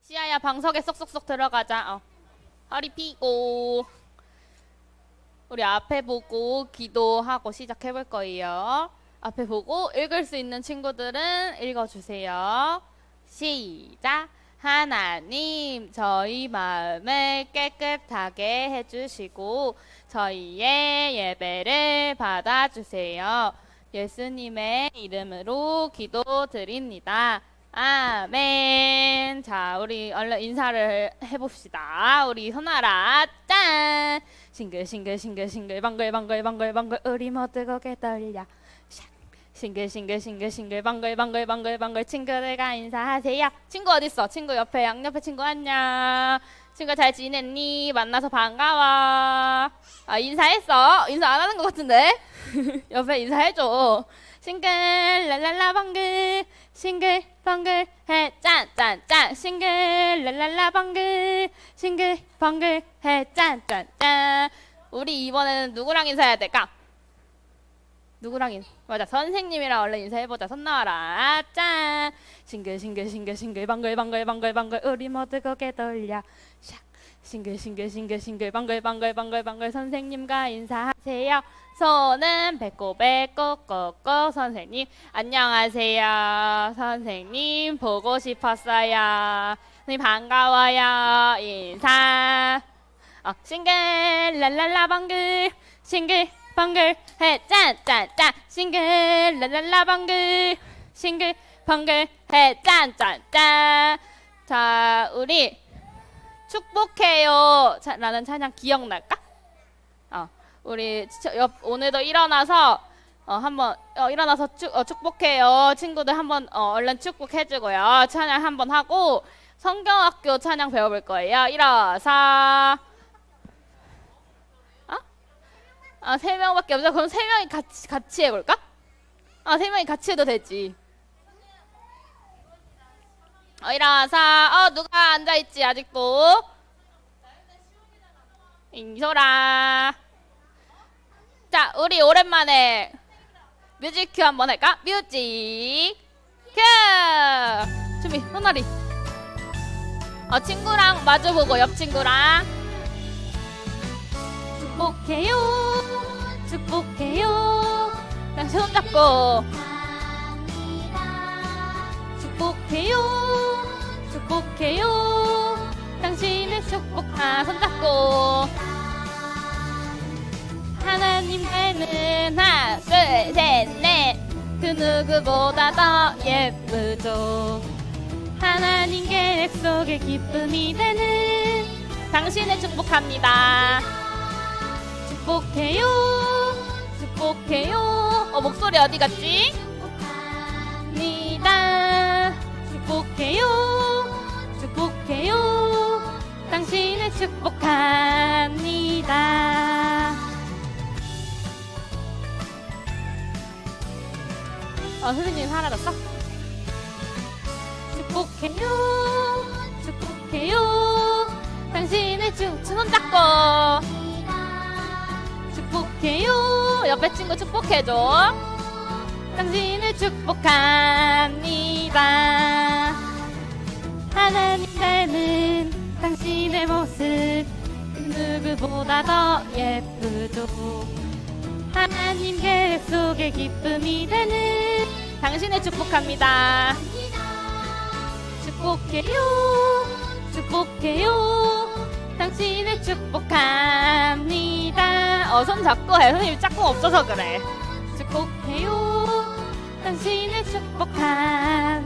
시아야 방석에 쏙쏙쏙 들어가자. 허리 펴고 우리 앞에 보고 기도하고 시작해볼 거예요. 앞에 보고 읽을 수 있는 친구들은 읽어주세요. 시작. 하나님, 저희 마음을 깨끗하게 해주시고 저희의 예배를 받아주세요. 예수님의 이름으로 기도드립니다. 아멘. 자, 우리 얼른 인사를 해봅시다. 우리 손아라 짠. 싱글싱글싱글싱글 방글방글방글방글 우리 모두 고개 돌려 샥. 싱글싱글싱글싱글 방글방글방글방글 친구들과 인사하세요. 친구 어딨어? 친구 옆에 양옆에 친구 안녕. 친구 잘 지냈니? 만나서 반가워. 인사했어? 인사 안 하는 것 같은데? 옆에 인사해줘. 싱글 랄랄라 방글 싱글 방글 해 짠짠짠 싱글 랄랄라 방글 싱글 방글 해 짠짠짠. 우리 이번에는 누구랑 인사해야 될까? 누구랑 맞아, 선생님이랑 얼른 인사해보자. 손 나와라 짠. 싱글싱글싱글싱글 방글방글방글방글 우리 모두 고개 돌려 샥. 싱글싱글싱글싱글 방글방글방글방글 선생님과 인사하세요. 손은 배꼽에 꼭꼭꼭. 선생님 안녕하세요. 선생님 보고 싶었어요. 선생님 반가워요. 인사. 싱글 랄랄라 방글 싱글 방글 해 짠짠짠 싱글 랄랄라 방글 싱글 방글 해 짠짠짠. 자, 우리 축복해요 라는 찬양 기억날까? 우리 오늘도 일어나서 한번 일어나서 축복해요 친구들 한번 얼른 축복해주고요. 찬양 한번 하고 성경학교 찬양 배워볼 거예요. 일어서. 3명밖에 없어. 그럼 3명이 같이 해볼까? 3명이 같이 해도 되지. 일어서. 누가 앉아있지 아직도? 인소라. 자, 우리 오랜만에 뮤직 큐 한번 할까? 뮤직 큐. 준비. 손아리. 친구랑 마주보고 옆 친구랑 축복해요 축복해요. 당신 손잡고 축복해요 축복해요. 당신을 손잡고 하나님께는 하나 둘 셋 넷 그 누구보다 더 예쁘죠. 하나님께 약속의 기쁨이 되는 당신을 축복합니다. 축복해요 축복해요. 목소리 어디 갔지? 축복합니다. 축복해요 축복해요. 당신을 축복합니다. 선생님 사라졌어? 축복해요 축복해요. 당신을 손잡고 축복해요. 옆에 친구 축복해줘. 당신을 축복합니다. 하나님 닮은 당신의 모습 누구보다 더 예쁘죠. 하나님께 약속의 기쁨이 되는 당신을 축복합니다. 축복해요 축복해요. 당신을 축복합니다. 손 잡고 해. 선생님 짝꿍 없어서 그래. 축복해요. 당신을 축복합니다.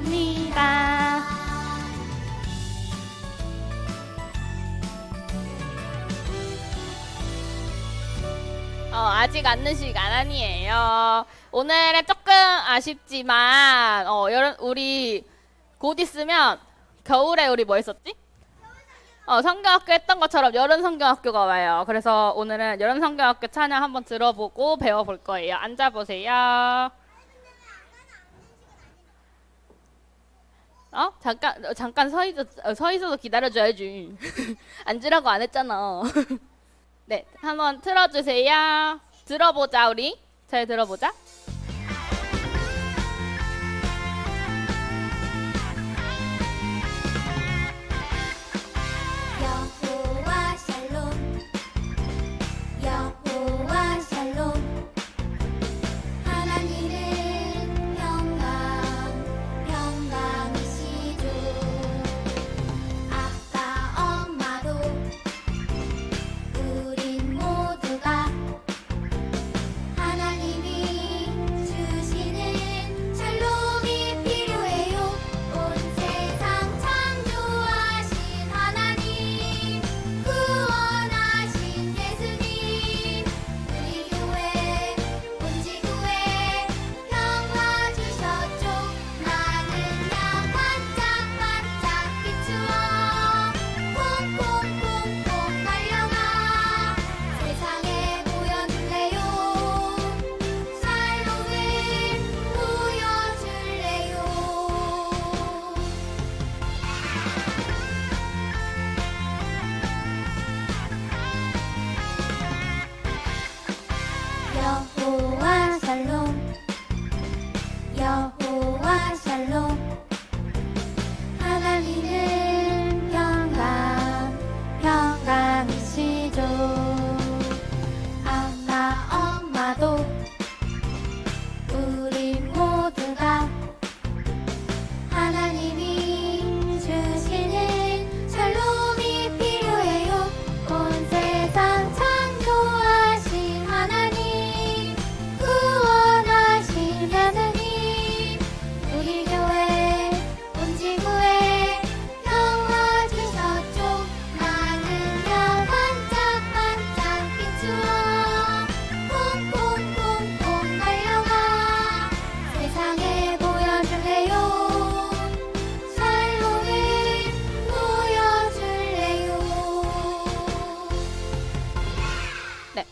아직 앉는 시간 아니에요. 오늘은 조금 아쉽지만 우리 곧 있으면 겨울에 우리 뭐 했었지? 성경학교 했던 것처럼 여름 성경학교가 와요. 그래서 오늘은 여름 성경학교 찬양 한번 들어보고 배워볼 거예요. 앉아보세요. 잠깐 서 있어도 기다려줘야지. 앉으라고 안 했잖아. 네, 한번 틀어주세요. 들어보자, 우리. 잘 들어보자.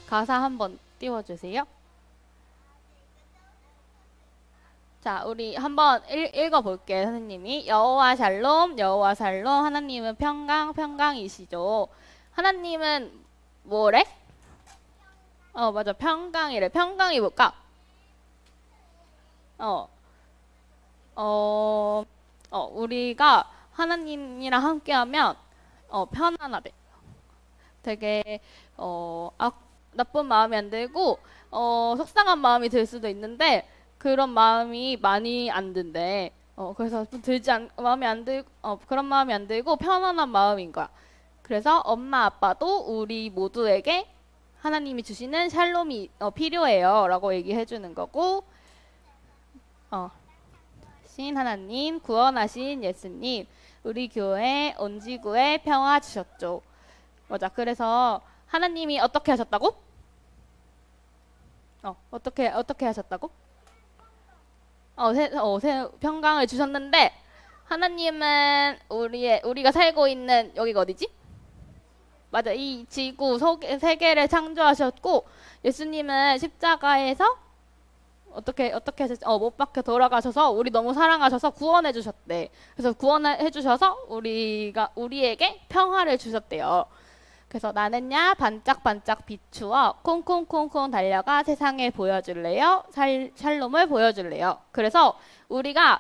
가사 한번 띄워주세요. 자, 우리 한번 읽어볼게요, 선생님이. 여호와 샬롬, 여호와 샬롬. 하나님은 평강, 평강이시죠. 하나님은 뭐래? 맞아. 평강이래. 평강이 뭘까? 어, 우리가 하나님이랑 함께하면, 편안하대. 되게, 나쁜 마음이 안 들고, 속상한 마음이 들 수도 있는데, 그런 마음이 많이 안 든대. 그래서 마음이 안 그런 마음이 안 들고 편안한 마음인 거야. 그래서 엄마 아빠도 우리 모두에게 하나님이 주시는 샬롬이 필요해요. 라고 얘기해 주는 거고, 신 하나님, 구원하신 예수님, 우리 교회 온 지구에 평화 주셨죠. 맞아. 그래서 하나님이 어떻게 하셨다고? 어떻게 하셨다고? 평강을 주셨는데, 하나님은 우리가 살고 있는 여기가 어디지? 맞아. 이 지구 세계를 창조하셨고, 예수님은 십자가에서 어떻게 하셨지? 못 박혀 돌아가셔서 우리 너무 사랑하셔서 구원해 주셨대. 그래서 구원해 주셔서 우리에게 평화를 주셨대요. 그래서 나는야 반짝반짝 비추어 콩콩콩콩 달려가 세상에 보여줄래요? 샬롬을 보여줄래요? 그래서 우리가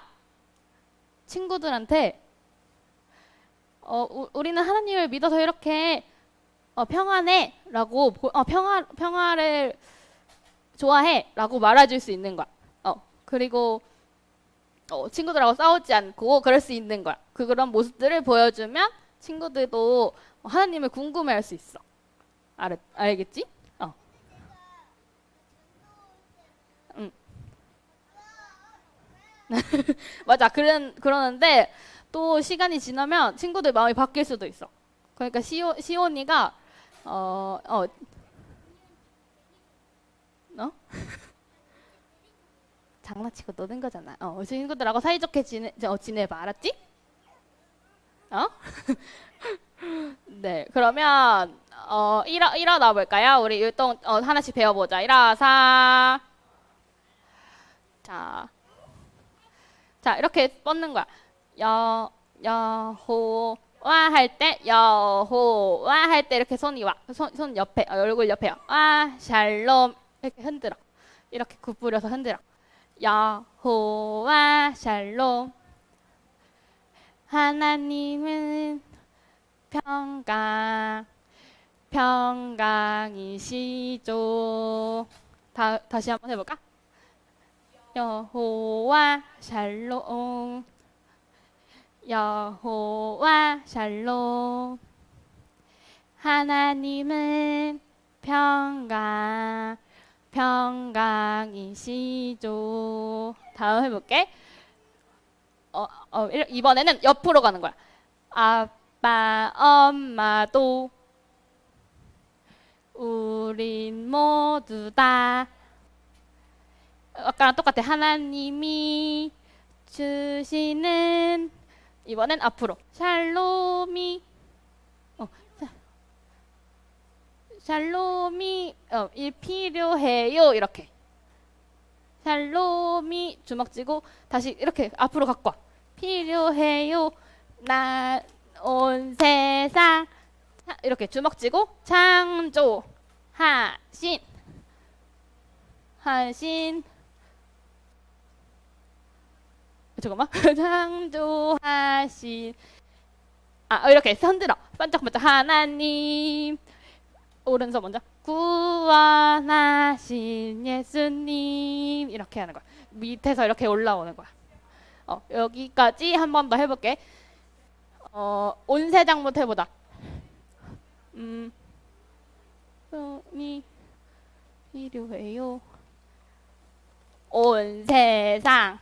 친구들한테 우리는 하나님을 믿어서 이렇게 평안해 라고 평화를 좋아해 라고 말해줄 수 있는 거야. 그리고 친구들하고 싸우지 않고 그럴 수 있는 거야. 그런 모습들을 보여주면 친구들도 하나님을 궁금해할 수 있어. 알겠지? 응. 맞아. 그러는데 또 시간이 지나면 친구들 마음이 바뀔 수도 있어. 그러니까 시온이가 어? 장난치고 노는 거잖아. 친구들하고 사이좋게 지내봐. 알았지? 네, 그러면 일어나 볼까요? 우리 율동 하나씩 배워보자. 일어서. 자, 이렇게 뻗는 거야. 여호와 할 때, 여호와 할 때 이렇게 손이 와. 손 옆에, 얼굴 옆에요. 샬롬 이렇게 흔들어. 이렇게 구부려서 흔들어. 여호와 샬롬. 하나님은 평강이시죠. 다시 한번 해볼까? 여호와 샬롬, 여호와 샬롬. 하나님은 평강이시죠. 다음 해볼게. 이번에는 옆으로 가는 거야. 아빠, 엄마도 우린 모두 다 아까랑 똑같아. 하나님이 주시는 이번엔 앞으로 샬롬이 필요해요. 이렇게 샬롬이 주먹 쥐고 다시 이렇게 앞으로 갖고 와. 필요해요. 나 온 세상 이렇게 주먹 쥐고 창조하신 잠깐만. 창조하신 이렇게 흔들어. 반짝반짝 하나님. 오른손 먼저 구원하신 예수님. 이렇게 하는 거야. 밑에서 이렇게 올라오는 거야. 여기까지 한 번 더 해볼게. 온 세상부터 해보자. 이 필요해요. 온 세상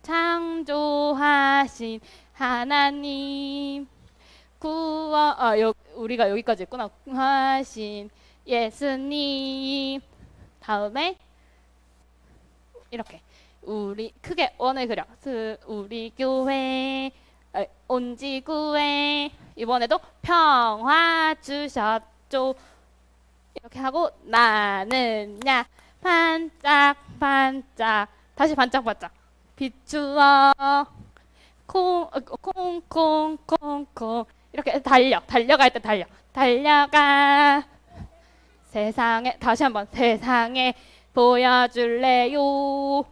창조하신 하나님 구원 우리가 여기까지 했구나. 하신 예수님. 다음에 이렇게 우리 크게 원을 그려. 우리 교회 온 지구에 이번에도 평화 주셨죠. 이렇게 하고 나는야 반짝반짝 다시 반짝반짝 비추어 콩콩콩콩콩 이렇게 달려갈 때 달려가 세상에 다시 한번 세상에 보여줄래요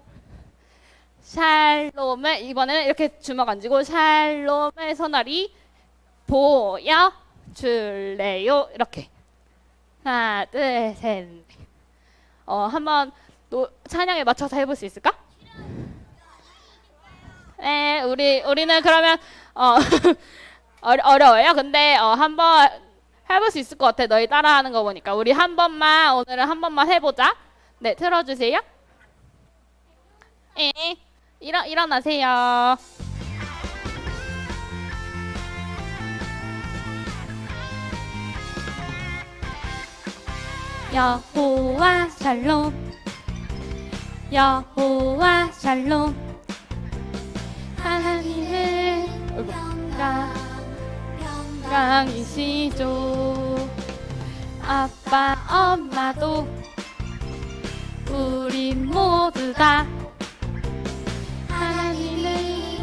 샬롬을 이번에는 이렇게 주먹 안 쥐고 샬롬을 손아리 보여줄래요 이렇게 하나 둘셋 한번 찬양에 맞춰서 해볼 수 있을까? 네 우리는 그러면 어려워요. 근데 한번 해볼 수 있을 것 같아. 너희 따라하는 거 보니까 우리 오늘은 한 번만 해보자. 네 틀어주세요. 예 일어나세요. 여호와 샬롬 여호와 샬롬 하나님은 평강이시죠 아빠 엄마도 우리 모두 다 하나님을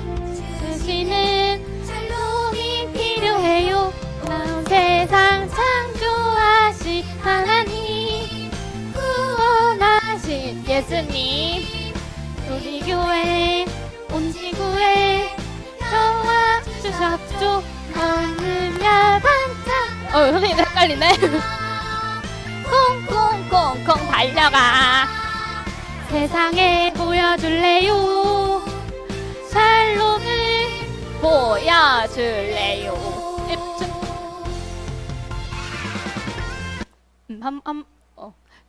주시는 샬롬이 필요해요 온 세상 창조하신 하나님 구원하신 예수님 우리 교회 온 지구에 평화 주셨죠 하늘야 반짝 선생님 헷갈리네 콩콩콩콩 달려가 세상에 보여줄래요 샬롬을 보여줄래요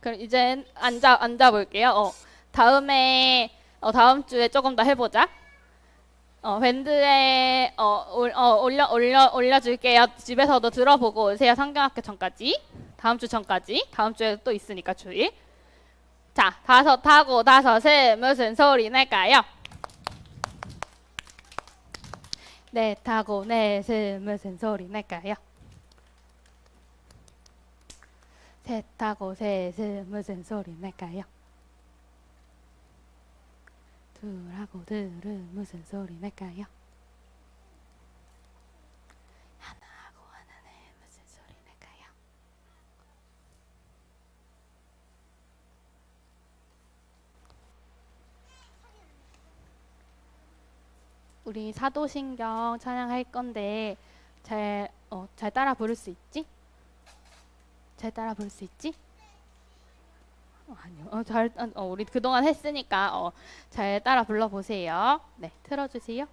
그럼 이제 앉아 볼게요 다음 주에 조금 더 해보자 밴드에 올려줄게요. 집에서도 들어보고 오세요. 성경학교 전까지. 다음 주 전까지. 다음 주에 또 있으니까 주일. 자, 다섯하고 다섯은 무슨 소리 낼까요? 넷하고 넷은 무슨 소리 낼까요? 셋하고 셋은 무슨 소리 낼까요? 둘하고 둘은 무슨 소리 낼까요? 하나하고 하나는 무슨 소리 낼까요? 우리 사도신경 찬양할 건데 잘 따라 부를 수 있지? 잘 따라 부를 수 있지? 아니요. 우리 그동안 했으니까 잘 따라 불러보세요. 네, 틀어주세요.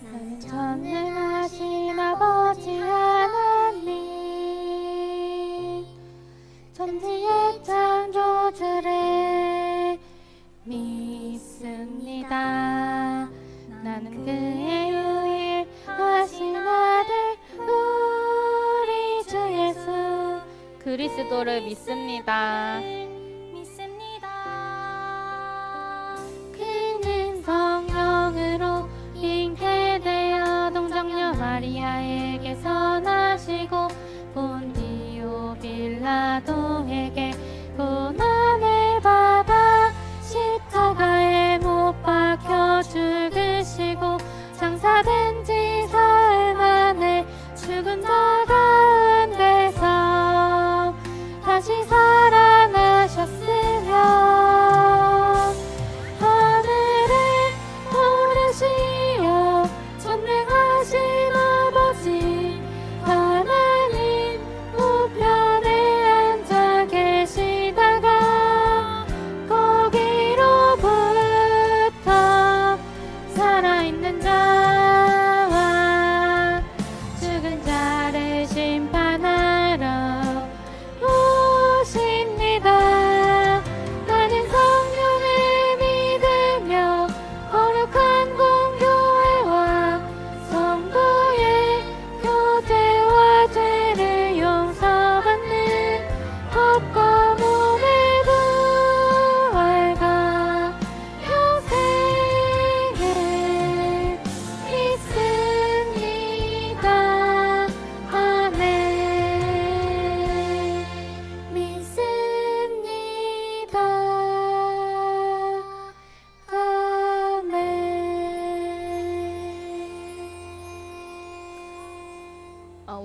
나는 전능하신 아버지 하나님 천지의 창조주를 믿습니다. 나는 그의 유일하신 아들 우리 주 예수 그리스도를 믿습니다. 그는 성령으로 잉태되어 동정녀 마리아에게서 나시고 본디오 빌라도에게 고난을 받아 십자가에 못 박혀 죽으시고 장사된 지 사흘 만에 죽은 자 가운데서 다시 살아나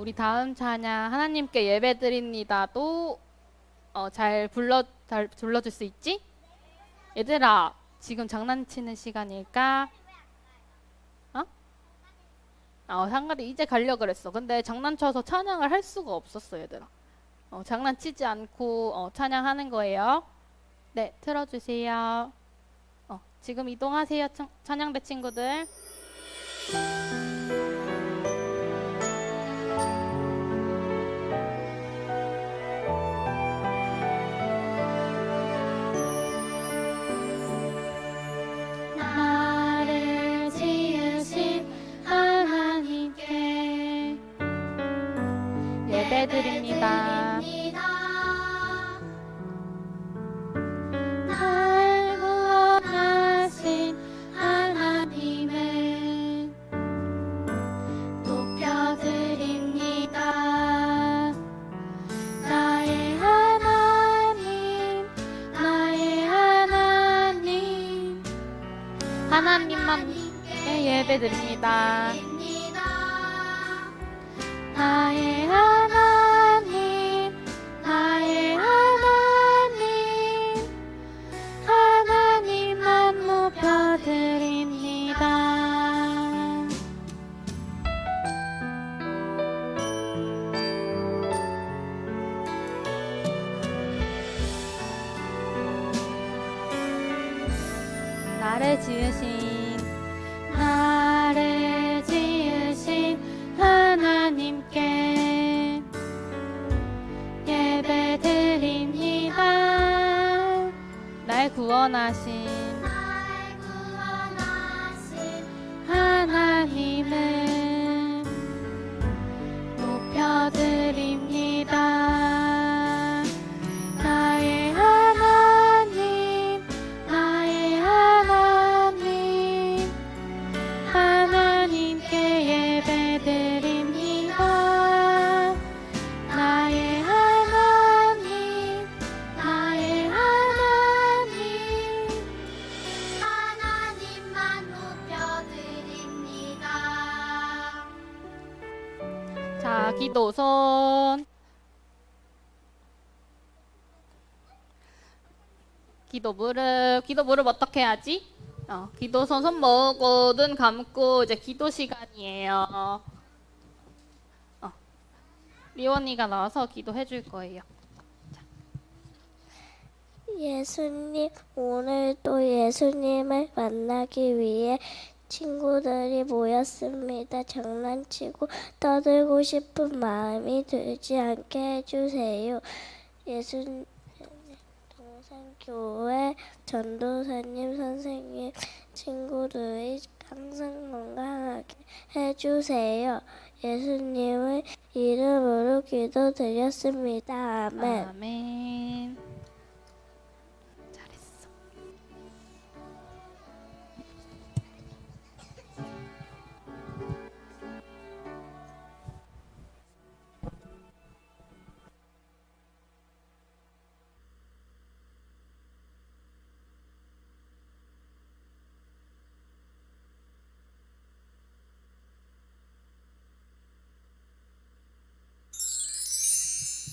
우리 다음 찬양 하나님께 예배드립니다도 잘 불러줄 수 있지? 얘들아, 지금 장난치는 시간일까? 상가리 이제 가려고 그랬어. 근데 장난쳐서 찬양을 할 수가 없었어, 얘들아. 장난치지 않고 찬양하는 거예요. 네, 틀어주세요. 지금 이동하세요, 찬양대 친구들. 나를 지으신 하나님께 예배드립니다. 날 구원하신 하나님을 높여드립니다. 나의 하나님, 나의 하나님, 하나님만 예배드립니다. 나의 하나님, 나의 하나님, 하나님만 높여드립니다. 나를 지으신 하나님께 예배드립니다. 날 구원하신 하나님을 높여드립니다. 나의 하나님, 나의 하나님, 하나님께 예배드립니다. 나의 하나님, 나의 하나님, 하나님만 높여드립니다. 자, 기도손. 기도 무릎 어떻게 해야지? 기도손 손 모으고 눈 감고 이제 기도 시간이에요. 리원이가 나와서 기도해 줄 거예요. 예수님, 오늘도 예수님을 만나기 위해 친구들이 모였습니다. 장난치고 떠들고 싶은 마음이 들지 않게 해주세요. 예수님, 동산교회 전도사님, 선생님, 친구들이 항상 건강하게 해주세요. 예수님의 이름으로 기도드렸습니다. 아멘. 아멘. 잘했어.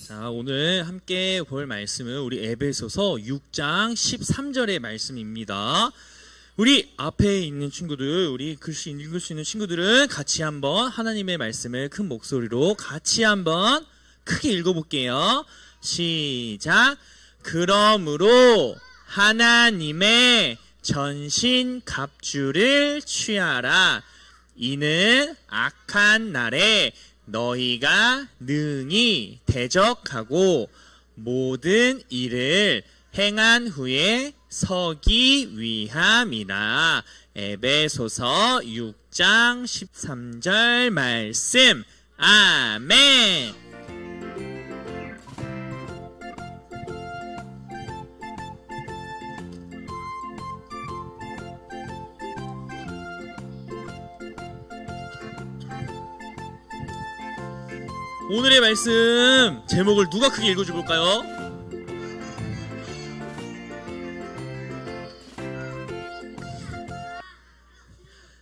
자, 오늘 함께 볼 말씀은 우리 에베소서 6장 13절의 말씀입니다. 우리 앞에 있는 친구들, 우리 글씨 읽을 수 있는 친구들은 같이 한번 하나님의 말씀을 큰 목소리로 같이 한번 크게 읽어볼게요. 시작. 그러므로 하나님의 전신 갑주를 취하라. 이는 악한 날에 너희가 능히 대적하고 모든 일을 행한 후에 서기 위함이라. 에베소서 6장 13절 말씀. 아멘. 오늘의 말씀 제목을 누가 크게 읽어줘 볼까요?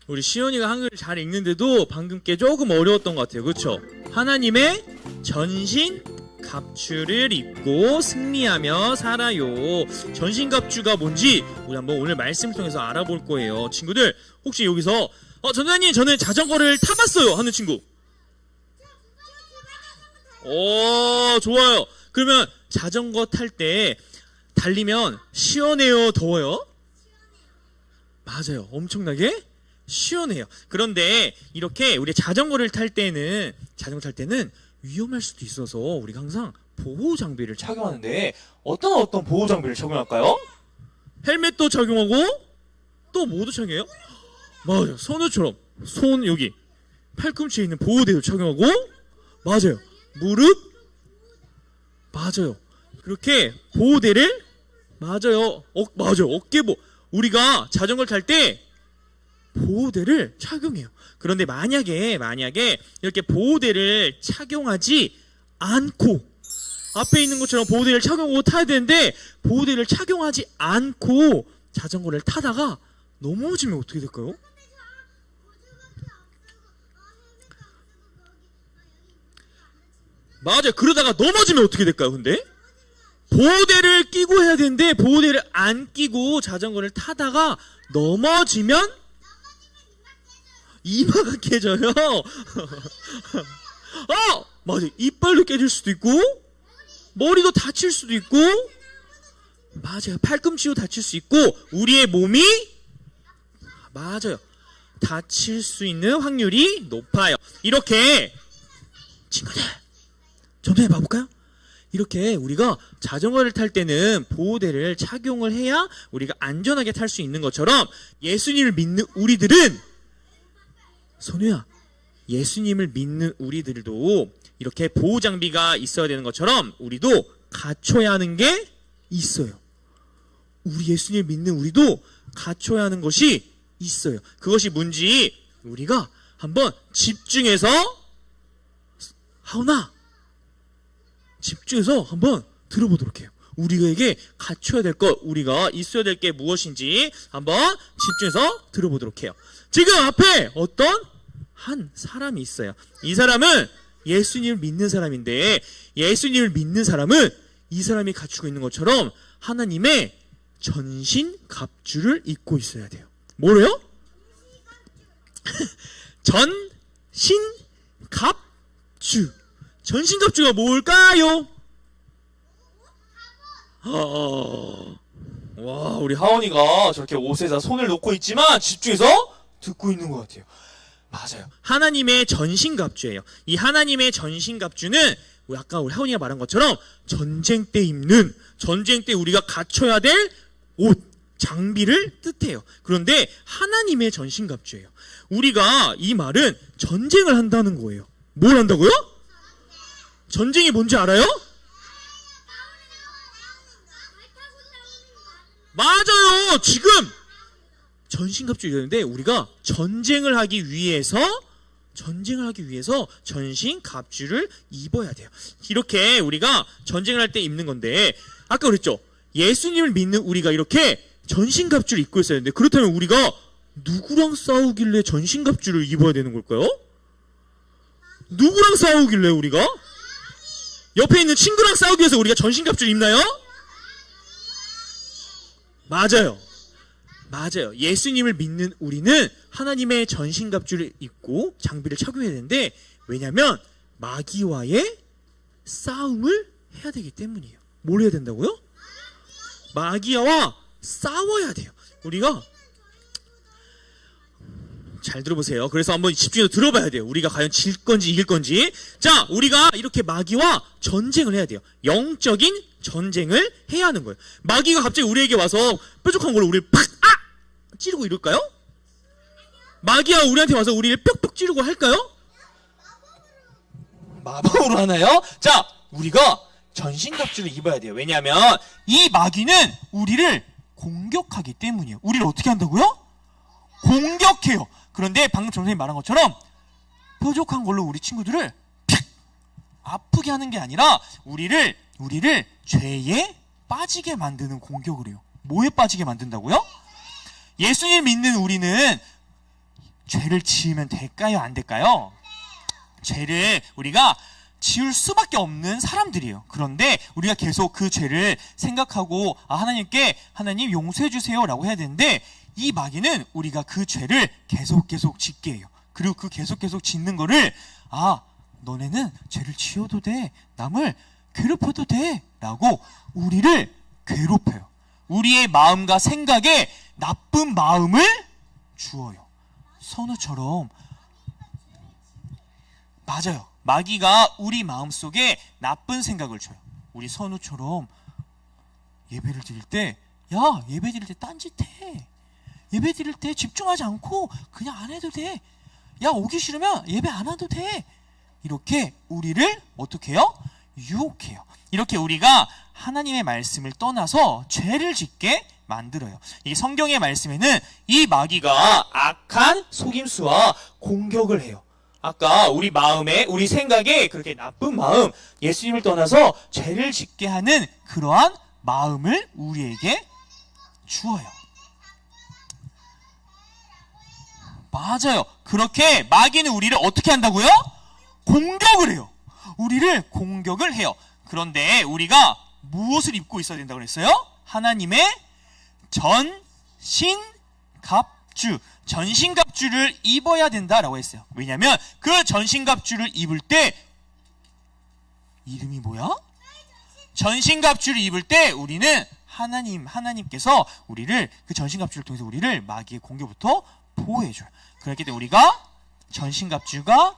우리 시연이가 한글을 잘 읽는데도 방금 게 조금 어려웠던 것 같아요. 그렇죠? 하나님의 전신 갑주를 입고 승리하며 살아요. 전신갑주가 뭔지 우리 한번 오늘 말씀을 통해서 알아볼 거예요. 친구들 혹시 여기서 전도사님 저는 자전거를 타봤어요 하는 친구? 오, 좋아요. 그러면 자전거 탈 때 달리면 시원해요, 더워요? 맞아요. 엄청나게 시원해요. 그런데 이렇게 우리 자전거 탈 때는 위험할 수도 있어서 우리가 항상 보호 장비를 착용하는데 어떤 보호 장비를 착용할까요? 헬멧도 착용하고 또 뭐도 착용해요? 맞아요. 선우처럼 손 여기 팔꿈치에 있는 보호대도 착용하고 맞아요. 무릎 맞아요. 그렇게 보호대를 맞아요. 맞아요. 어깨보 우리가 자전거를 탈 때 보호대를 착용해요. 그런데 만약에 이렇게 보호대를 착용하지 않고 앞에 있는 것처럼 보호대를 착용하고 타야 되는데 보호대를 착용하지 않고 자전거를 타다가 넘어지면 어떻게 될까요? 맞아요. 그러다가 넘어지면 어떻게 될까요? 근데 보호대를 끼고 해야 되는데 보호대를 안 끼고 자전거를 타다가 넘어지면 이마가 깨져요. 맞아요. 이빨도 깨질 수도 있고 머리도 다칠 수도 있고 맞아요. 팔꿈치도 다칠 수 있고 우리의 몸이 맞아요. 다칠 수 있는 확률이 높아요. 이렇게 친구들 전도해 봐볼까요? 이렇게 우리가 자전거를 탈 때는 보호대를 착용을 해야 우리가 안전하게 탈 수 있는 것처럼 예수님을 믿는 우리들은 선우야, 예수님을 믿는 우리들도 이렇게 보호 장비가 있어야 되는 것처럼 우리도 갖춰야 하는 게 있어요. 우리 예수님을 믿는 우리도 갖춰야 하는 것이 있어요. 그것이 뭔지 우리가 한번 집중해서 하오나 집중해서 한번 들어보도록 해요. 우리에게 갖춰야 될 것, 우리가 있어야 될 게 무엇인지 한번 집중해서 들어보도록 해요. 지금 앞에 어떤 한 사람이 있어요. 이 사람은 예수님을 믿는 사람인데 예수님을 믿는 사람은 이 사람이 갖추고 있는 것처럼 하나님의 전신 갑주를 입고 있어야 돼요. 뭐래요? 전신 갑주. 전신 갑주가 뭘까요? 와, 우리 하원이가 저렇게 옷에다 손을 놓고 있지만 집중해서 듣고 있는 것 같아요. 맞아요. 하나님의 전신갑주예요. 이 하나님의 전신갑주는 아까 우리 하원이가 말한 것처럼 전쟁 때 입는, 전쟁 때 우리가 갖춰야 될 옷, 장비를 뜻해요. 그런데 하나님의 전신갑주예요. 우리가 이 말은 전쟁을 한다는 거예요. 뭘 한다고요? 전쟁이 뭔지 알아요? 맞아요. 지금 전신갑주 이러는데 우리가 전쟁을 하기 위해서 전신갑주를 입어야 돼요. 이렇게 우리가 전쟁을 할 때 입는 건데 아까 그랬죠. 예수님을 믿는 우리가 이렇게 전신갑주를 입고 있어야 되는데 그렇다면 우리가 누구랑 싸우길래 전신갑주를 입어야 되는 걸까요? 누구랑 싸우길래 우리가? 옆에 있는 친구랑 싸우기 위해서 우리가 전신갑주를 입나요? 맞아요. 예수님을 믿는 우리는 하나님의 전신갑주를 입고 장비를 착용해야 되는데 왜냐하면 마귀와의 싸움을 해야 되기 때문이에요. 뭘 해야 된다고요? 마귀와 싸워야 돼요. 우리가 잘 들어보세요. 그래서 한번 집중해서 들어봐야 돼요. 우리가 과연 질 건지 이길 건지. 자, 우리가 이렇게 마귀와 전쟁을 해야 돼요. 영적인 전쟁을 해야 하는 거예요. 마귀가 갑자기 우리에게 와서 뾰족한 걸로 우리를 팍! 찌르고 이럴까요? 마귀가 우리한테 와서 우리를 뿅뿅 찌르고 할까요? 마법으로 하나요? 자, 우리가 전신갑주를 입어야 돼요. 왜냐하면 이 마귀는 우리를 공격하기 때문이에요. 우리를 어떻게 한다고요? 공격해요. 그런데 방금 전선생님이 말한 것처럼 뾰족한 걸로 우리 친구들을 팍! 아프게 하는 게 아니라 우리를 죄에 빠지게 만드는 공격을 해요. 뭐에 빠지게 만든다고요? 예수님 믿는 우리는 죄를 지으면 될까요? 안 될까요? 죄를 우리가 지을 수밖에 없는 사람들이에요. 그런데 우리가 계속 그 죄를 생각하고 하나님께 하나님 용서해 주세요 라고 해야 되는데, 이 마귀는 우리가 그 죄를 계속 짓게 해요. 그리고 그 계속 짓는 거를 너네는 죄를 지어도 돼, 남을 괴롭혀도 돼 라고 우리를 괴롭혀요. 우리의 마음과 생각에 나쁜 마음을 주어요. 선우처럼. 맞아요. 마귀가 우리 마음속에 나쁜 생각을 줘요. 우리 선우처럼 예배를 드릴 때, 예배 드릴 때 딴짓해. 예배 드릴 때 집중하지 않고 그냥 안 해도 돼. 오기 싫으면 예배 안 와도 돼. 이렇게 우리를 어떻게 해요? 유혹해요. 이렇게 우리가 하나님의 말씀을 떠나서 죄를 짓게 만들어요. 이게 성경의 말씀에는 이 마귀가 악한 속임수와 공격을 해요. 아까 우리 마음에, 우리 생각에 그렇게 나쁜 마음, 예수님을 떠나서 죄를 짓게 하는 그러한 마음을 우리에게 주어요. 맞아요. 그렇게 마귀는 우리를 어떻게 한다고요? 공격을 해요. 우리를 공격을 해요. 그런데 우리가 무엇을 입고 있어야 된다고 그랬어요? 하나님의 전신갑주, 전신갑주를 입어야 된다라고 했어요. 왜냐하면 그 전신갑주를 입을 때, 이름이 뭐야? 전신갑주를 입을 때 우리는 하나님께서 우리를, 그 전신갑주를 통해서 우리를 마귀의 공격부터 보호해줘요. 그렇기 때문에 우리가 전신갑주가,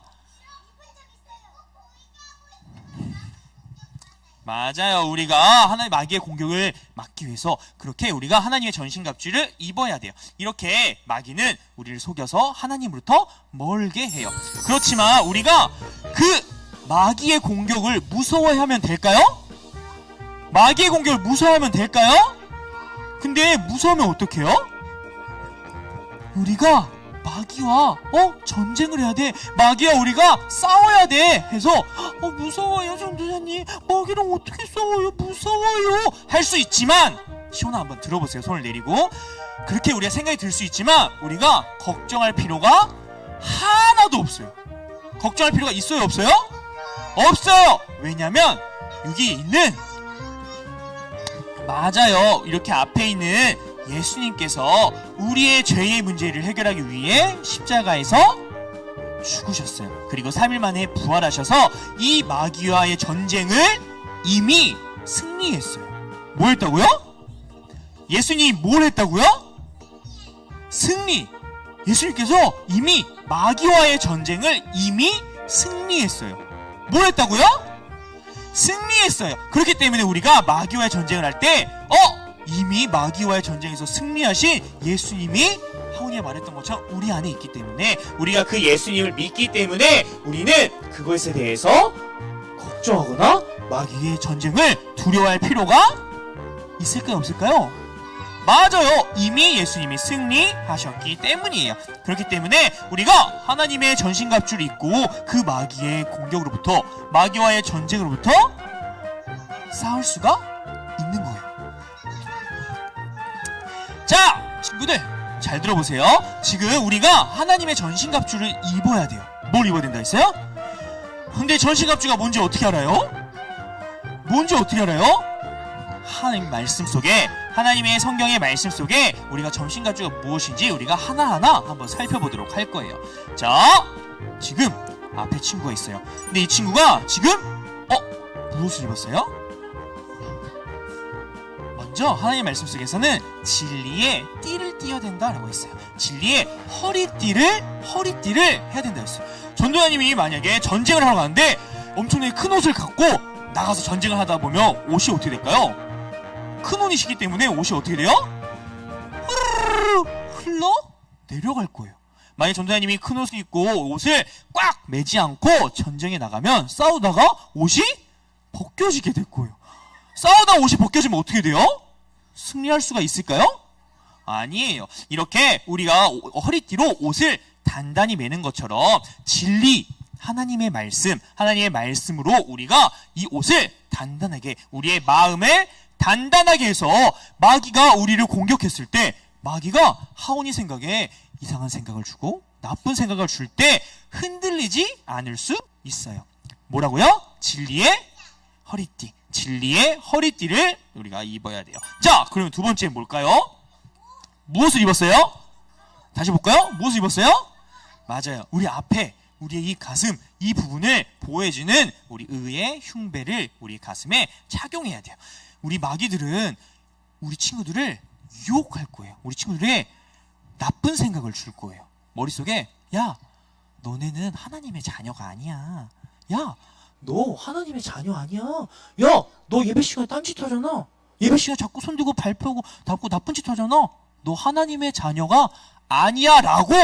맞아요. 우리가 하나님 마귀의 공격을 막기 위해서 그렇게 우리가 하나님의 전신갑주를 입어야 돼요. 이렇게 마귀는 우리를 속여서 하나님으로부터 멀게 해요. 그렇지만 우리가 그 마귀의 공격을 무서워하면 될까요? 마귀의 공격을 무서워하면 될까요? 근데 무서우면 어떡해요? 우리가 마귀와 전쟁을 해야 돼. 마귀와 우리가 싸워야 돼. 해서 무서워요 전도사님, 마귀랑 어떻게 싸워요, 무서워요 할 수 있지만, 시온아 한번 들어보세요. 손을 내리고. 그렇게 우리가 생각이 들 수 있지만 우리가 걱정할 필요가 하나도 없어요. 걱정할 필요가 있어요, 없어요? 없어요. 왜냐면 여기 있는, 맞아요, 이렇게 앞에 있는 예수님께서 우리의 죄의 문제를 해결하기 위해 십자가에서 죽으셨어요. 그리고 3일 만에 부활하셔서 이 마귀와의 전쟁을 이미 승리했어요. 뭐 했다고요? 예수님이 뭘 했다고요? 승리. 예수님께서 이미 마귀와의 전쟁을 이미 승리했어요. 뭘 했다고요? 승리했어요. 그렇기 때문에 우리가 마귀와의 전쟁을 할 때 이미 마귀와의 전쟁에서 승리하신 예수님이 하온이가 말했던 것처럼 우리 안에 있기 때문에, 우리가 그 예수님을 믿기 때문에 우리는 그것에 대해서 걱정하거나 마귀의 전쟁을 두려워할 필요가 있을까요, 없을까요? 맞아요. 이미 예수님이 승리하셨기 때문이에요. 그렇기 때문에 우리가 하나님의 전신갑주를 입고 그 마귀의 공격으로부터, 마귀와의 전쟁으로부터 싸울 수가 있는 거예요. 자, 친구들 잘 들어보세요. 지금 우리가 하나님의 전신갑주를 입어야 돼요. 뭘 입어야 된다 했어요? 근데 전신갑주가 뭔지 어떻게 알아요? 뭔지 어떻게 알아요? 하나님 말씀 속에, 하나님의 성경의 말씀 속에 우리가 전신갑주가 무엇인지 우리가 하나하나 한번 살펴보도록 할 거예요. 자, 지금 앞에 친구가 있어요. 근데 이 친구가 지금 무엇을 입었어요? 먼저 하나님의 말씀 속에서는 진리의 띠를 띠어야 된다라고 했어요. 진리의 허리띠를 해야 된다고 했어요. 전도사님이 만약에 전쟁을 하러 가는데 엄청나게 큰 옷을 갖고 나가서 전쟁을 하다 보면 옷이 어떻게 될까요? 큰 옷이시기 때문에 옷이 어떻게 돼요? 흘러 내려갈 거예요. 만약 전도사님이 큰 옷을 입고 옷을 꽉 매지 않고 전쟁에 나가면 싸우다가 옷이 벗겨지게 될 거예요. 싸우다 옷이 벗겨지면 어떻게 돼요? 승리할 수가 있을까요? 아니에요. 이렇게 우리가 허리띠로 옷을 단단히 매는 것처럼 진리, 하나님의 말씀, 하나님의 말씀으로 우리가 이 옷을 단단하게, 우리의 마음을 단단하게 해서 마귀가 우리를 공격했을 때, 마귀가 하온이 생각에 이상한 생각을 주고 나쁜 생각을 줄 때 흔들리지 않을 수 있어요. 뭐라고요? 진리의 허리띠. 진리의 허리띠를 우리가 입어야 돼요. 자, 그러면 두 번째 뭘까요? 무엇을 입었어요? 다시 볼까요? 무엇을 입었어요? 맞아요. 우리 앞에 우리의 이 가슴, 이 부분을 보호해주는 우리 의의 흉배를 우리 가슴에 착용해야 돼요. 우리 마귀들은 우리 친구들을 유혹할 거예요. 우리 친구들의 나쁜 생각을 줄 거예요. 머릿속에 야, 너네는 하나님의 자녀가 아니야. 야, 너 하나님의 자녀 아니야. 야, 너 예배 시간에 딴짓 하잖아. 예배 시간에 자꾸 손 들고 발표하고 나쁜 짓 하잖아. 너 하나님의 자녀가 아니야 라고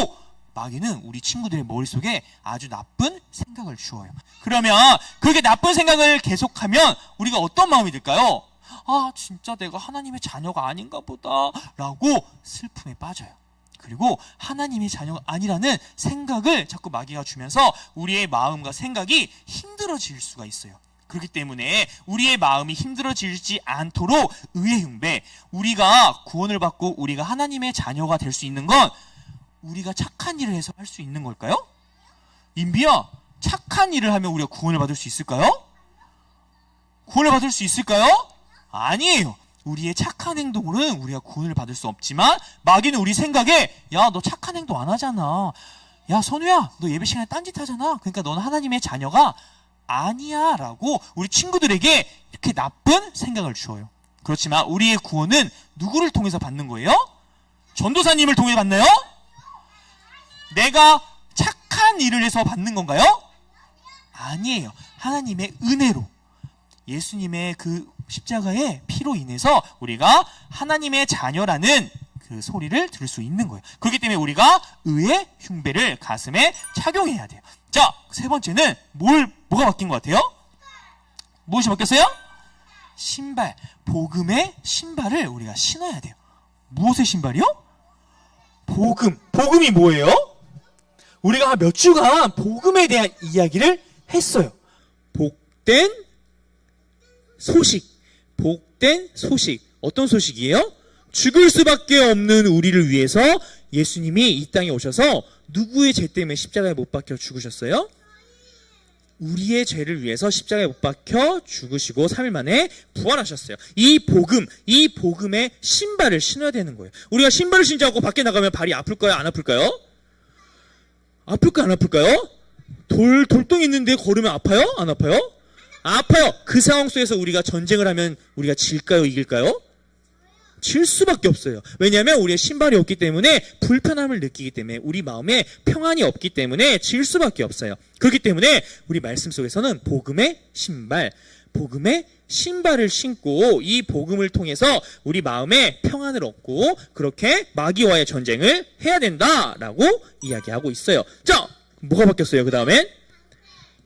마귀는 우리 친구들의 머릿속에 아주 나쁜 생각을 주어요. 그러면 그렇게 나쁜 생각을 계속하면 우리가 어떤 마음이 들까요? 아, 진짜 내가 하나님의 자녀가 아닌가 보다 라고 슬픔에 빠져요. 그리고 하나님의 자녀가 아니라는 생각을 자꾸 마귀가 주면서 우리의 마음과 생각이 힘들어질 수가 있어요. 그렇기 때문에 우리의 마음이 힘들어지지 않도록 의의 흉배, 우리가 구원을 받고 우리가 하나님의 자녀가 될 수 있는 건 우리가 착한 일을 해서 할 수 있는 걸까요? 인비야, 착한 일을 하면 우리가 구원을 받을 수 있을까요? 구원을 받을 수 있을까요? 아니에요. 우리의 착한 행동으로는 우리가 구원을 받을 수 없지만 마귀는 우리 생각에 야, 너 착한 행동 안 하잖아. 야, 선우야, 너 예배 시간에 딴짓 하잖아. 그러니까 너는 하나님의 자녀가 아니야 라고 우리 친구들에게 이렇게 나쁜 생각을 주어요. 그렇지만 우리의 구원은 누구를 통해서 받는 거예요? 전도사님을 통해 받나요? 내가 착한 일을 해서 받는 건가요? 아니에요. 하나님의 은혜로, 예수님의 그 십자가의 피로 인해서 우리가 하나님의 자녀라는 그 소리를 들을 수 있는 거예요. 그렇기 때문에 우리가 의의 흉배를 가슴에 착용해야 돼요. 자, 세 번째는 뭐가 바뀐 것 같아요? 무엇이 바뀌었어요? 신발, 복음의 신발을 우리가 신어야 돼요. 무엇의 신발이요? 복음이 뭐예요? 우리가 한 몇 주간 복음에 대한 이야기를 했어요. 복된 소식. 어떤 소식이에요? 죽을 수밖에 없는 우리를 위해서 예수님이 이 땅에 오셔서 누구의 죄 때문에 십자가에 못 박혀 죽으셨어요? 우리의 죄를 위해서 십자가에 못 박혀 죽으시고 3일 만에 부활하셨어요. 이 복음의 신발을 신어야 되는 거예요. 우리가 신발을 신지 않고 밖에 나가면 발이 아플까요? 안 아플까요? 아플까요? 안 아플까요? 돌덩이 있는데 걸으면 아파요? 안 아파요? 아파요. 그 상황 속에서 우리가 전쟁을 하면 우리가 질까요? 이길까요? 질 수밖에 없어요. 왜냐하면 우리의 신발이 없기 때문에 불편함을 느끼기 때문에 우리 마음에 평안이 없기 때문에 질 수밖에 없어요. 그렇기 때문에 우리 말씀 속에서는 복음의 신발을 신고 이 복음을 통해서 우리 마음에 평안을 얻고 그렇게 마귀와의 전쟁을 해야 된다라고 이야기하고 있어요. 자, 뭐가 바뀌었어요? 그 다음엔?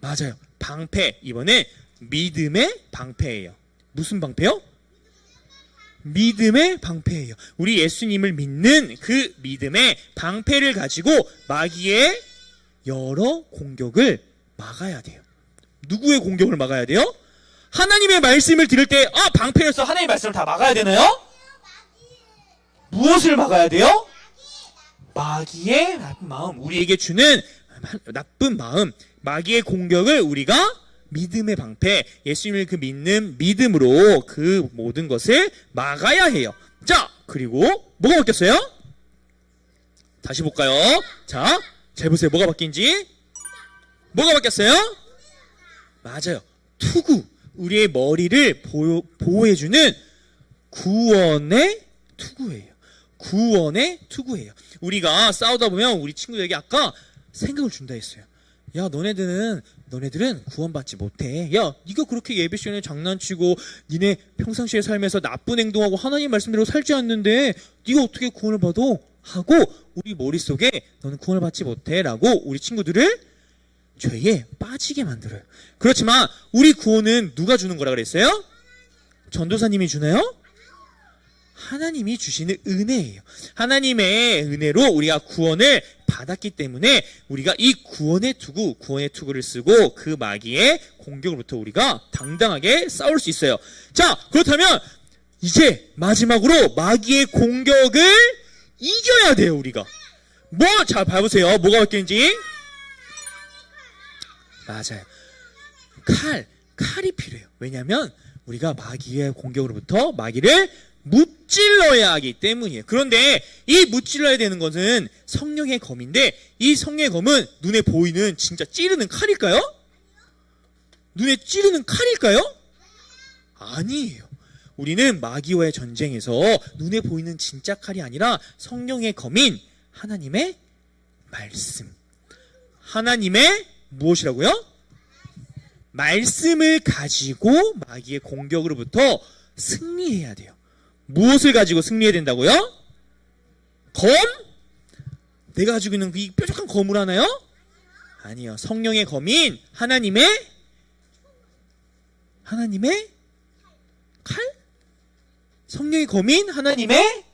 맞아요. 방패. 이번에 믿음의 방패예요. 무슨 방패요? 믿음의 방패예요. 우리 예수님을 믿는 그 믿음의 방패를 가지고 마귀의 여러 공격을 막아야 돼요. 누구의 공격을 막아야 돼요? 하나님의 말씀을 들을 때 방패로서 하나님의 말씀을 다 막아야 되나요? 무엇을 막아야 돼요? 마귀의 나쁜 마음, 우리에게 주는 나쁜 마음, 마귀의 공격을 우리가 믿음의 방패, 예수님을 그 믿는 믿음으로 그 모든 것을 막아야 해요. 자, 그리고 뭐가 바뀌었어요? 다시 볼까요? 자, 잘 보세요. 뭐가 바뀐지. 뭐가 바뀌었어요? 맞아요. 투구. 우리의 머리를 보호해주는 구원의 투구예요. 구원의 투구예요. 우리가 싸우다 보면 우리 친구들에게 아까 생각을 준다 했어요. 야, 너네들은 구원받지 못해. 야, 네가 그렇게 예배 시간에 장난치고 니네 평상시에 삶에서 나쁜 행동하고 하나님 말씀대로 살지 않는데 네가 어떻게 구원을 받아? 하고 우리 머릿속에 너는 구원을 받지 못해 라고 우리 친구들을 죄에 빠지게 만들어요. 그렇지만 우리 구원은 누가 주는 거라 그랬어요? 전도사님이 주나요? 하나님이 주시는 은혜예요. 하나님의 은혜로 우리가 구원을 받았기 때문에 우리가 이 구원의 투구를 쓰고 그 마귀의 공격으로부터 우리가 당당하게 싸울 수 있어요. 자, 그렇다면 이제 마지막으로 마귀의 공격을 이겨야 돼요. 우리가 자, 봐보세요. 뭐가 바뀌는지. 맞아요. 칼이 필요해요. 왜냐하면 우리가 마귀의 공격으로부터 마귀를 무찔러야 하기 때문이에요. 그런데 이 무찔러야 되는 것은 성령의 검인데 이 성령의 검은 눈에 보이는 진짜 찌르는 칼일까요? 눈에 찌르는 칼일까요? 아니에요. 우리는 마귀와의 전쟁에서 눈에 보이는 진짜 칼이 아니라 성령의 검인 하나님의 말씀. 하나님의 무엇이라고요? 말씀을 가지고 마귀의 공격으로부터 승리해야 돼요. 무엇을 가지고 승리해야 된다고요? 검? 내가 가지고 있는 이 뾰족한 검을 하나요? 아니요. 성령의 검인 하나님의 칼? 성령의 검인 하나님의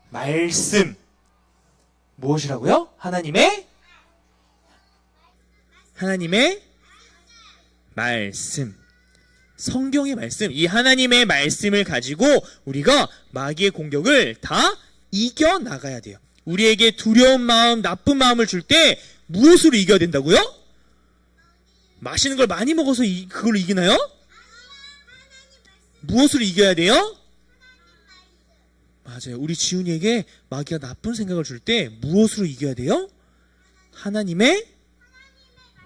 말씀. 무엇이라고요? 하나님의 말씀. 성경의 말씀. 이 하나님의 말씀을 가지고 우리가 마귀의 공격을 다 이겨나가야 돼요. 우리에게 두려운 마음, 나쁜 마음을 줄 때 무엇으로 이겨야 된다고요? 맛있는 걸 많이 먹어서 그걸로 이기나요? 무엇으로 이겨야 돼요? 맞아요. 우리 지훈이에게 마귀가 나쁜 생각을 줄 때 무엇으로 이겨야 돼요? 하나님의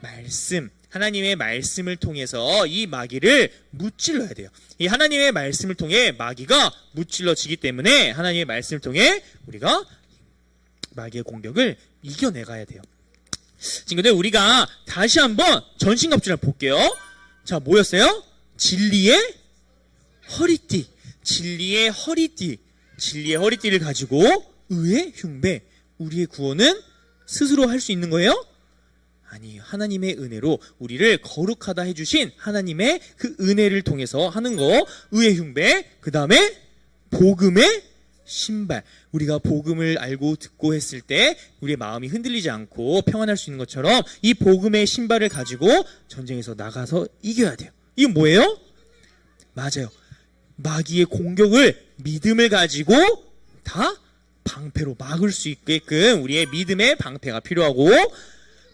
말씀. 하나님의 말씀을 통해서 이 마귀를 무찔러야 돼요. 이 하나님의 말씀을 통해 마귀가 무찔러지기 때문에 하나님의 말씀을 통해 우리가 마귀의 공격을 이겨내가야 돼요. 친구들, 우리가 다시 한번 전신갑주를 볼게요. 자, 뭐였어요? 진리의 허리띠. 진리의 허리띠를 가지고 의의 흉배. 우리의 구원은 스스로 할 수 있는 거예요? 아니에요. 하나님의 은혜로 우리를 거룩하다 해주신 하나님의 그 은혜를 통해서 하는 거. 의의 흉배. 그 다음에 복음의 신발. 우리가 복음을 알고 듣고 했을 때 우리의 마음이 흔들리지 않고 평안할 수 있는 것처럼 이 복음의 신발을 가지고 전쟁에서 나가서 이겨야 돼요. 이건 뭐예요? 맞아요. 마귀의 공격을 믿음을 가지고 다 방패로 막을 수 있게끔 우리의 믿음의 방패가 필요하고,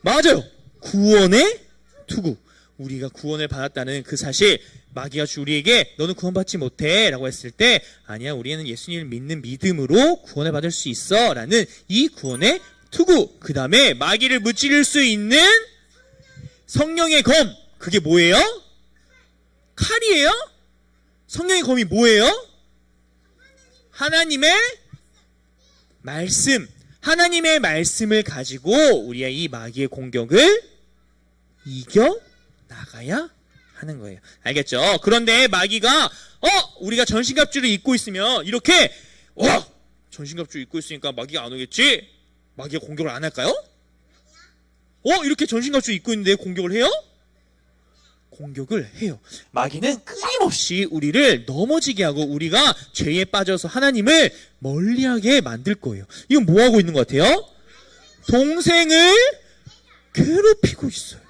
맞아요. 구원의 투구. 우리가 구원을 받았다는 그 사실, 마귀가 우리에게 너는 구원받지 못해 라고 했을 때, 아니야, 우리는 예수님을 믿는 믿음으로 구원을 받을 수 있어 라는 이 구원의 투구. 그 다음에 마귀를 무찌를 수 있는 성령의 검. 그게 뭐예요? 칼이에요? 성령의 검이 뭐예요? 하나님의 말씀. 하나님의 말씀을 가지고 우리의 이 마귀의 공격을 이겨 나가야 하는 거예요. 알겠죠? 그런데 마귀가 우리가 전신갑주를 입고 있으면 이렇게 전신갑주 입고 있으니까 마귀가 안 오겠지? 마귀가 공격을 안 할까요? 이렇게 전신갑주 입고 있는데 공격을 해요? 공격을 해요. 마귀는 끊임없이 우리를 넘어지게 하고 우리가 죄에 빠져서 하나님을 멀리하게 만들 거예요. 이건 뭐 하고 있는 것 같아요? 동생을 괴롭히고 있어요.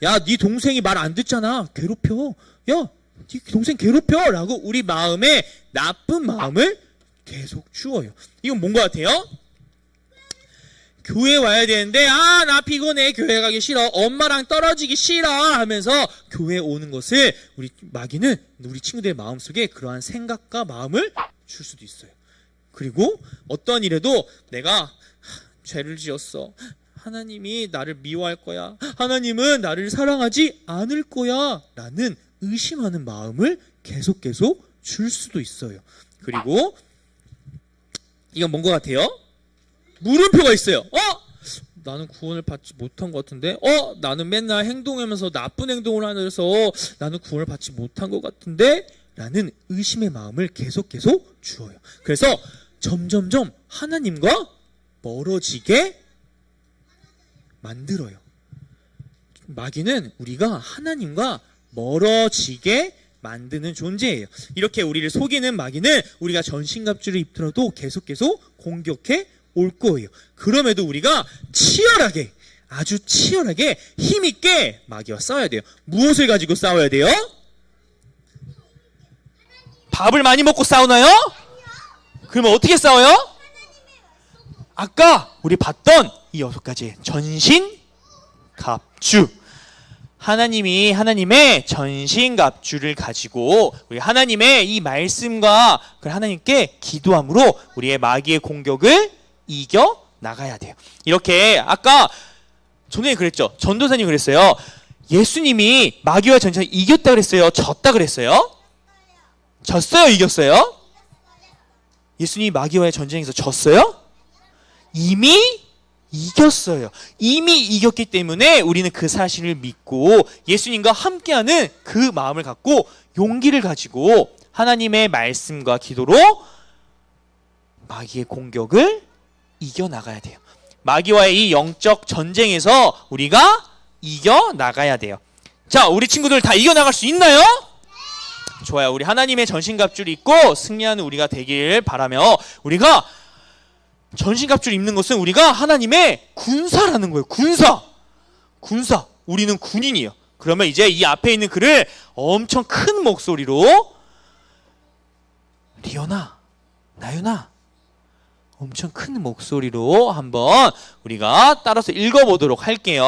야, 네 동생이 말 안 듣잖아. 괴롭혀. 야, 네 동생 괴롭혀. 라고 우리 마음에 나쁜 마음을 계속 주어요. 이건 뭔 것 같아요? 교회 와야 되는데 나 피곤해, 교회 가기 싫어, 엄마랑 떨어지기 싫어 하면서 교회 오는 것을 우리 마귀는 우리 친구들의 마음속에 그러한 생각과 마음을 줄 수도 있어요. 그리고 어떤 일에도 내가 죄를 지었어, 하나님이 나를 미워할 거야, 하나님은 나를 사랑하지 않을 거야 라는 의심하는 마음을 계속 줄 수도 있어요. 그리고 이건 뭔 것 같아요? 물음표가 있어요. 나는 구원을 받지 못한 것 같은데, 나는 맨날 행동하면서 나쁜 행동을 하면서 나는 구원을 받지 못한 것 같은데 라는 의심의 마음을 계속 주어요. 그래서 점점점 하나님과 멀어지게 만들어요. 마귀는 우리가 하나님과 멀어지게 만드는 존재예요. 이렇게 우리를 속이는 마귀는 우리가 전신갑주를 입더라도 계속 공격해 올 거예요. 그럼에도 우리가 치열하게, 아주 치열하게 힘있게 마귀와 싸워야 돼요. 무엇을 가지고 싸워야 돼요? 밥을 많이 먹고 싸우나요? 그러면 어떻게 싸워요? 아까 우리 봤던 이 6가지 전신 갑주. 하나님이 하나님의 전신갑주를 가지고 우리 하나님의 이 말씀과 하나님께 기도함으로 우리의 마귀의 공격을 이겨 나가야 돼요. 이렇게 아까 전에 그랬죠. 전도사님 그랬어요. 예수님이 마귀와 전쟁을 이겼다 그랬어요? 졌다 그랬어요? 졌어요? 이겼어요? 예수님이 마귀와의 전쟁에서 졌어요? 이미 이겼어요. 이미 이겼기 때문에 우리는 그 사실을 믿고 예수님과 함께하는 그 마음을 갖고 용기를 가지고 하나님의 말씀과 기도로 마귀의 공격을 이겨나가야 돼요. 마귀와의 이 영적 전쟁에서 우리가 이겨나가야 돼요. 자, 우리 친구들 다 이겨나갈 수 있나요? 좋아요. 우리 하나님의 전신갑주를 입고 승리하는 우리가 되길 바라며, 우리가 전신갑주를 입는 것은 우리가 하나님의 군사라는 거예요. 군사. 우리는 군인이에요. 그러면 이제 이 앞에 있는 글을 엄청 큰 목소리로, 리연아, 나윤아, 엄청 큰 목소리로 한번 우리가 따라서 읽어보도록 할게요.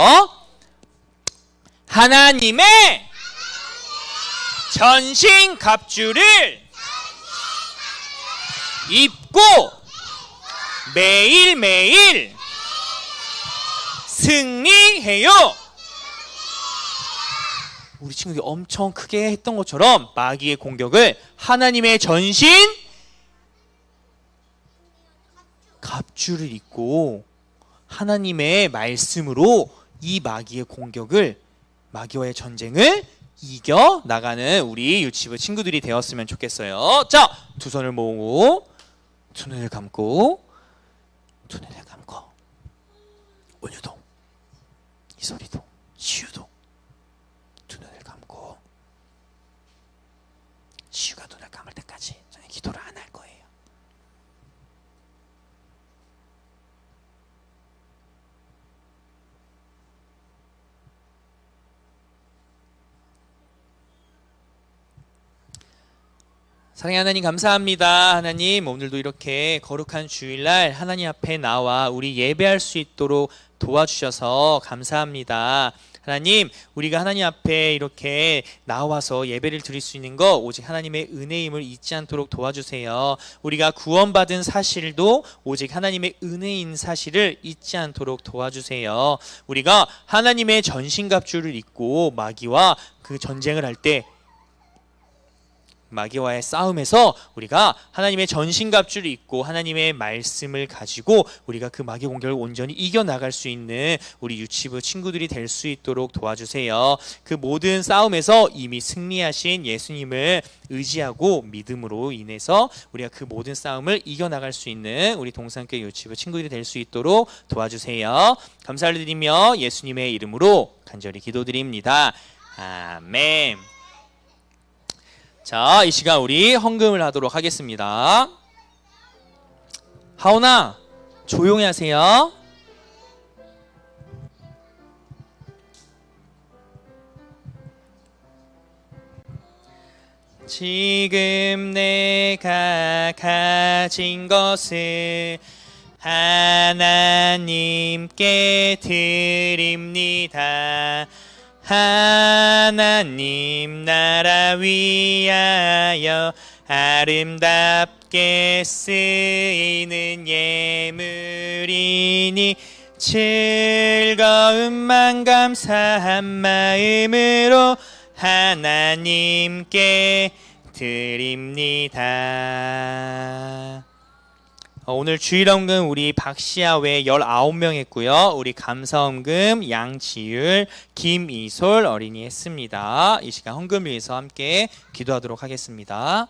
하나님의 전신갑주를 입고 매일매일 승리해요. 우리 친구들이 엄청 크게 했던 것처럼 마귀의 공격을 하나님의 전신 갑주를 입고 하나님의 말씀으로 이 마귀의 공격을, 마귀와의 전쟁을 이겨 나가는 우리 유치부 친구들이 되었으면 좋겠어요. 자, 두 손을 모으고 두 눈을 감고 올유도, 이소리도, 시우도 두 눈을 감고, 시우가 눈을 감을 때까지 저는 기도를 안 할 거예요. 사랑의 하나님 감사합니다. 하나님, 오늘도 이렇게 거룩한 주일날 하나님 앞에 나와 우리 예배할 수 있도록 도와주셔서 감사합니다. 하나님, 우리가 하나님 앞에 이렇게 나와서 예배를 드릴 수 있는 거 오직 하나님의 은혜임을 잊지 않도록 도와주세요. 우리가 구원받은 사실도 오직 하나님의 은혜인 사실을 잊지 않도록 도와주세요. 우리가 하나님의 전신갑주를 입고 마귀와 그 전쟁을 할 때, 마귀와의 싸움에서 우리가 하나님의 전신갑주를 입고 하나님의 말씀을 가지고 우리가 그 마귀 공격을 온전히 이겨나갈 수 있는 우리 유치부 친구들이 될 수 있도록 도와주세요. 그 모든 싸움에서 이미 승리하신 예수님을 의지하고 믿음으로 인해서 우리가 그 모든 싸움을 이겨나갈 수 있는 우리 동산교회 유치부 친구들이 될 수 있도록 도와주세요. 감사를 드리며 예수님의 이름으로 간절히 기도드립니다. 아멘. 자, 이 시간 우리 헌금을 하도록 하겠습니다. 하온아, 조용히 하세요. 지금 내가 가진 것을 하나님께 드립니다. 하나님 나라 위하여 아름답게 쓰이는 예물이니 즐거움만 감사한 마음으로 하나님께 드립니다. 오늘 주일헌금 우리 박시아 외 19명 했고요. 우리 감사헌금 양지율, 김이솔 어린이 했습니다. 이 시간 헌금을 위해서 함께 기도하도록 하겠습니다.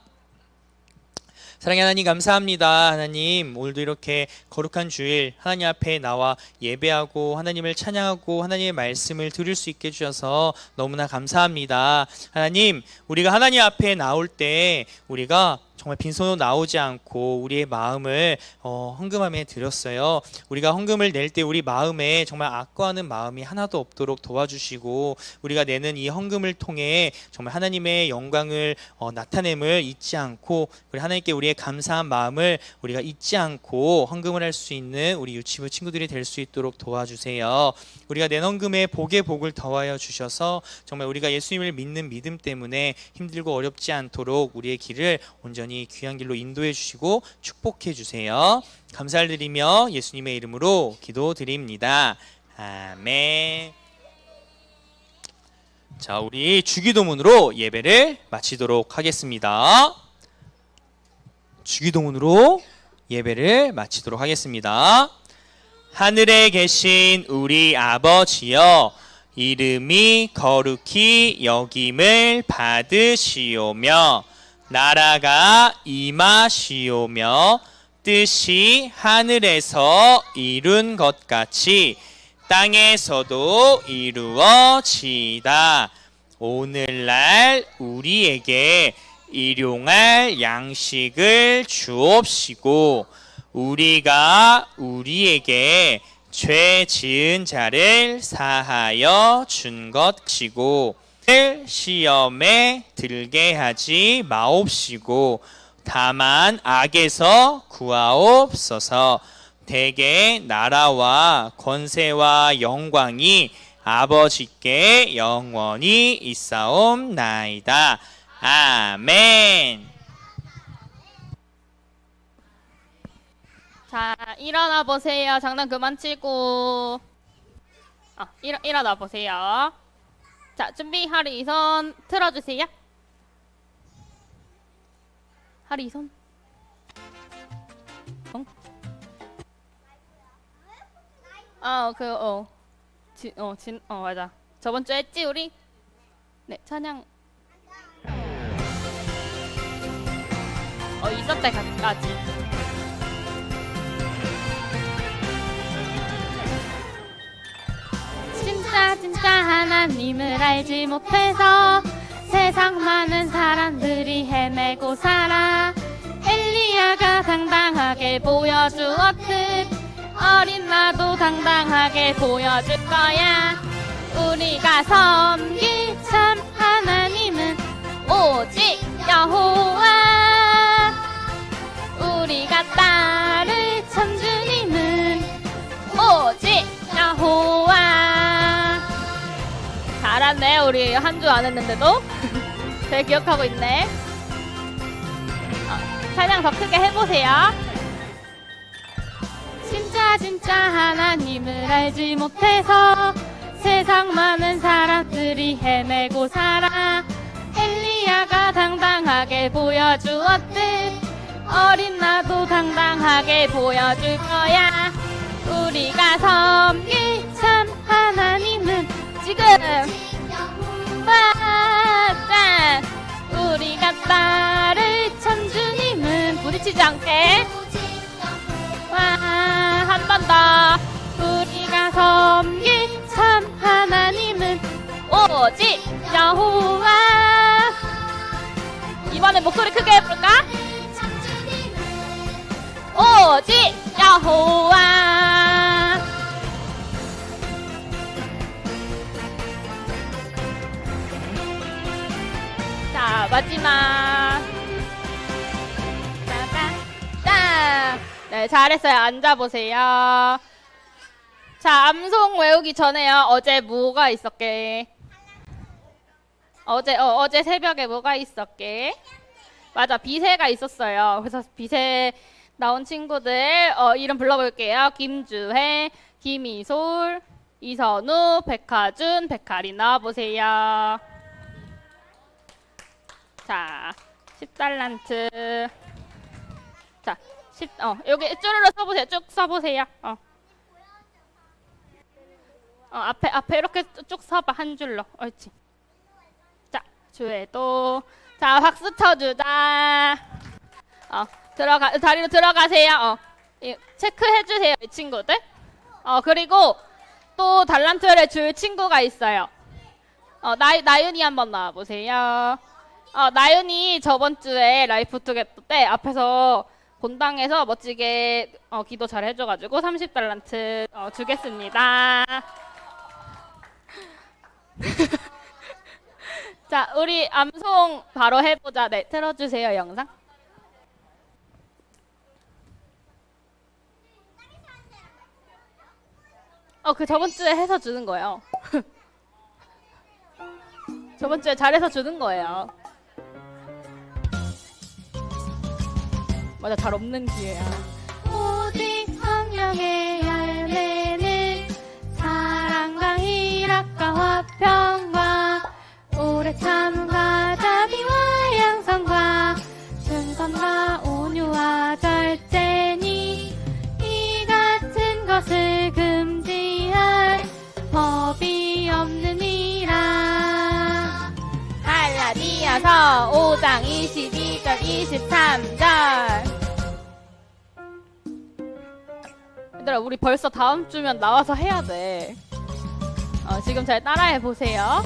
사랑의 하나님 감사합니다. 하나님, 오늘도 이렇게 거룩한 주일 하나님 앞에 나와 예배하고 하나님을 찬양하고 하나님의 말씀을 들을 수 있게 해주셔서 너무나 감사합니다. 하나님, 우리가 하나님 앞에 나올 때 우리가 정말 빈손으로 나오지 않고 우리의 마음을 헌금함에 드렸어요. 우리가 헌금을 낼 때 우리 마음에 정말 악과하는 마음이 하나도 없도록 도와주시고 우리가 내는 이 헌금을 통해 정말 하나님의 영광을 나타냄을 잊지 않고 우리 하나님께 우리의 감사한 마음을 우리가 잊지 않고 헌금을 할 수 있는 우리 유치부 친구들이 될 수 있도록 도와주세요. 우리가 낸 헌금에 복의 복을 더하여 주셔서 정말 우리가 예수님을 믿는 믿음 때문에 힘들고 어렵지 않도록 우리의 길을 온전히 귀한 길로 인도해 주시고 축복해 주세요. 감사를 드리며 예수님의 이름으로 기도드립니다. 아멘. 자, 우리 주기도문으로 예배를 마치도록 하겠습니다. 주기도문으로 예배를 마치도록 하겠습니다. 하늘에 계신 우리 아버지여, 이름이 거룩히 여김을 받으시오며 나라가 임하시오며 뜻이 하늘에서 이룬 것 같이 땅에서도 이루어지이다. 오늘날 우리에게 일용할 양식을 주옵시고 우리가 우리에게 죄 지은 자를 사하여 준 것이고 시험에 들게 하지 마옵시고 다만 악에서 구하옵소서. 대개 나라와 권세와 영광이 아버지께 영원히 있사옵나이다. 아멘. 자, 일어나 보세요. 장난 그만 치고. 일어나 보세요. 자, 준비. 하리 이손 틀어주세요. 하리 이손. 맞아. 저번 주에 했지 우리? 네, 찬양. 있었대 까지. 진짜 하나님을 알지 못해서 세상 많은 사람들이 헤매고 살아. 엘리야가 당당하게 보여주었듯 어린 나도 당당하게 보여줄 거야. 우리가 섬길 참 하나님은 오직 여호와. 우리가 따를 참 주님은 오직 여호와. 잘하네. 우리 한 주 안 했는데도 잘 기억하고 있네. 찬양 더 크게 해보세요. 진짜 하나님을 알지 못해서 세상 많은 사람들이 헤매고 살아. 엘리야가 당당하게 보여주었듯 어린 나도 당당하게 보여줄 거야. 우리가 섬길 참 하나님은 지금 맞아. 우리가 따를 참 주님은 부딪히지 않게. 한 번 더. 우리가 섬길 참 하나님은 오직 여호와. 이번에 목소리 크게 해볼까? 오직 여호와. 자, 마지막. 짠. 네, 잘했어요. 앉아보세요. 자, 암송 외우기 전에요. 어제 뭐가 있었게? 어제 새벽에 뭐가 있었게? 맞아, 비세가 있었어요. 그래서 비세 나온 친구들 이름 불러볼게요. 김주혜, 김이솔, 이선우, 백하준, 백하린 나와보세요. 자, 10달란트. 자, 여기 쭈르르 써보세요. 쭉 써보세요. 앞에 이렇게 쭉 서봐. 한 줄로. 옳지. 자, 주혜도. 자, 박수 쳐주자. 다리로 들어가세요. 체크해주세요, 이 친구들. 그리고 또 달란트를 줄 친구가 있어요. 나윤이 한번 나와보세요. 나윤이 저번 주에 라이프 투게더 때 앞에서 본당에서 멋지게 기도 잘 해줘가지고 30달란트 주겠습니다. 자, 우리 암송 바로 해보자. 네, 틀어주세요, 영상. 그 저번 주에 해서 주는 거예요. 저번 주에 잘해서 주는 거예요. 맞아, 잘 없는 기회야. 오직 성령의 열매는 사랑과 희락과 화평과 오래 참과 자비와 양선과 순선과 온유와 절제니 이 같은 것을 금지할 법이 없느니라. 갈라디아서 5장 22절 23절. 얘들아, 우리 벌써 다음 주면 나와서 해야 돼. 지금 잘 따라해 보세요.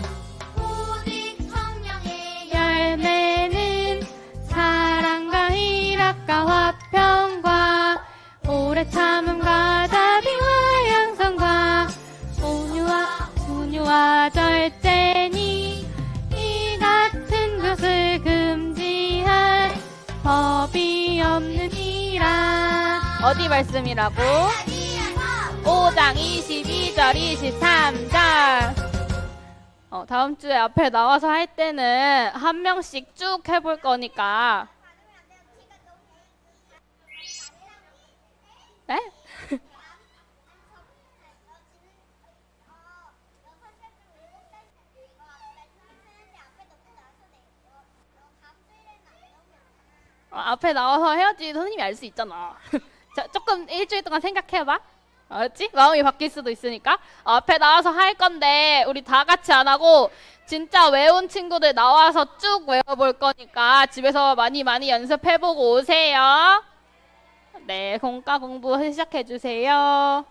오직 성령의 열매는 사랑과 희락과 화평과 오래 참음과 자비와 양선과 온유와 절제니 이 같은 것을 금지할 법이 없느니라. 어디 말씀이라고? 5장 22절 23절. 다음 주에 앞에 나와서 할 때는 한 명씩 쭉 해볼 거니까. 네? 앞에 나와서 해야지 선생님이 알 수 있잖아. 자, 조금 일주일 동안 생각해봐. 알았지? 마음이 바뀔 수도 있으니까. 앞에 나와서 할 건데 우리 다 같이 안 하고 진짜 외운 친구들 나와서 쭉 외워볼 거니까 집에서 많이 연습해보고 오세요. 네, 공과 공부 시작해주세요.